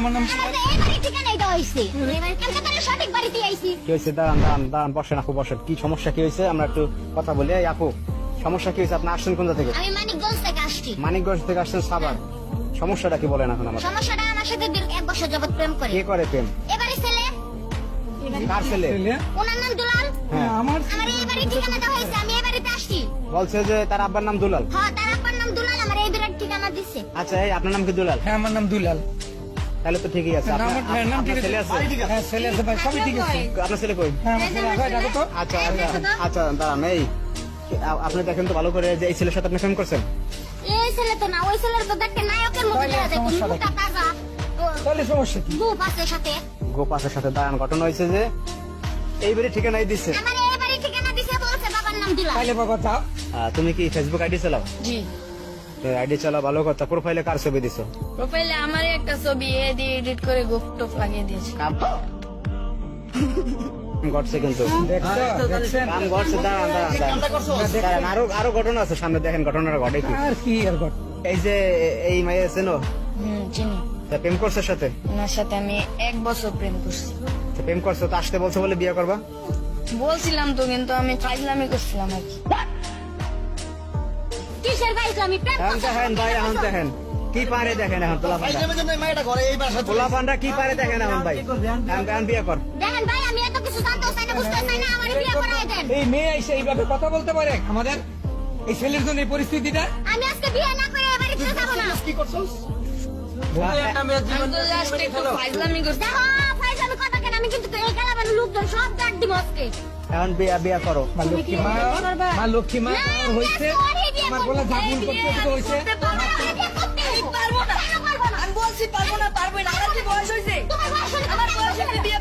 আমার নাম এই বাড়ি ঠিকানাই দেওয়া হয়েছে কালকে তাহলে সঠিক বাড়িতে আইছি। কি হয়েছে? দাঁড়ান বসেন আপু, বসেন। কি সমস্যা কি হয়েছে আমরা একটু কথা বলি। এই আপু, সমস্যা কি হয়েছে? আপনি আসছেন কোন জায়গা থেকে? আমি মানিকগঞ্জ থেকে আসছি। মানিকগঞ্জ থেকে আসছেন সাভার। সমস্যাটা কি বলেন এখন আমার? সমস্যাটা আমার সাথে দীর্ঘ 1 বছর যাবত প্রেম করে। কে করে প্রেম? এবারে ছেলে কার ছেলে? ওনার নাম দুলাল। হ্যাঁ, আমার আমার এই বাড়ি ঠিকানা দেওয়া হয়েছে, আমি এই বাড়িতে আসছি। বলছে যে তার আব্বার নাম দুলাল। হ্যাঁ, তার আব্বার নাম দুলাল, আমার এই বাড়ির ঠিকানা দিচ্ছে। আচ্ছা, এই আপনার নাম কি দুলাল? হ্যাঁ আমার নাম দুলাল। তাহলে তো ঠিকই আছে। না, আপনার আমার ভাইয়ের নাম ঠিক আপনার আছে। ছেলে আছে? হ্যাঁ ছেলে আছে ভাই, সবই ঠিক আছে। আপনার ছেলে কই? হ্যাঁ আমার ছেলে আছে, ডাকো তো। আচ্ছা আচ্ছা দাঁড়ান। এই আপনি দেখেন তো ভালো করে যে এই ছেলের সাথে আপনি প্রেম করছেন। এই ছেলে তো না, ওই ছেলের তো দেখতে নায়কের মতো তাহলে দেখা যায়, সমস্যা মুখটা কি? তাজা, তাহলে সমস্যা কি? বুক আছে সাথে। গোপাসের সাথে দাঁড়ান, ঘটনা হয়েছে যে এই বাড়ি ঠিকানাই দিচ্ছে। আমার এই বাড়ি ঠিকানা দিছে, বলছে বাবার নাম দুলাল। তাইলে বাবা যাও। তুমি কি ফেসবুক আইডি চালাও? জি। আইডি চালাও, ভালো কথা। প্রোফাইলে কার ছবি দিছো? প্রোফাইলে আমার একটা ছবি এডিট করে গুপ্টপ লাগিয়ে দিয়েছি। কাম ঘটছে কিন্তু, দেখছো দেখছেন? কাম ঘটছে। দাঁড়ান, আরো ঘটনা আছে সামনে, দেখেন ঘটনাটা ঘটে কি। আর কি আর ঘট এই যে এই মাইয়া চেনো? চিনি। তা প্রেম করছে সাথে? ওনার সাথে আমি 1 বছর প্রেম করছি। তা প্রেম করছো তো আসতে বলছে বলে বিয়ে করবা? বলছিলাম তো, কিন্তু আমি ফাইজলামি করছিলাম আর কি। কিসের ভাই আমি প্রেম এখন করছি? দেখেন ভাই, এখন দেখেন কি পারে, দেখেন এখন পোলাপানরা কি পারে দেখেন এখন ভাই। এখন বিয়ে কর। দেখেন ভাই, আমি এত কিছু জানতে চাই না, বুঝতে চাই না, আমার বিয়ে করাই দেন। এই মেয়ে এসে এইভাবে কথা বলতে পারে আমাদের এই ছেলের জন্য এই পরিস্থিতিটা? আমি আজকে বিয়ে না করে এ বাড়িতে যাবো না। আমি তো জাস্ট একটু ফাইজলামি করছি। দেখো ফাইজাল কথা কেন, আমি কিন্তু এই কালাবার লোকজন সব ডাক দিব আজকে। এখন বিয়ে করো। মা লক্ষ্মী মা, মা লক্ষ্মী মা আমার হয়েছে, আমার বলে জাগুন করতে হয়েছে। পারবো না, আমি বলছি পারবো না, পারবো না। আমার কি বয়স হয়েছে? তোমার বয়স হলে আমার বয়স হয়েছে বিয়ে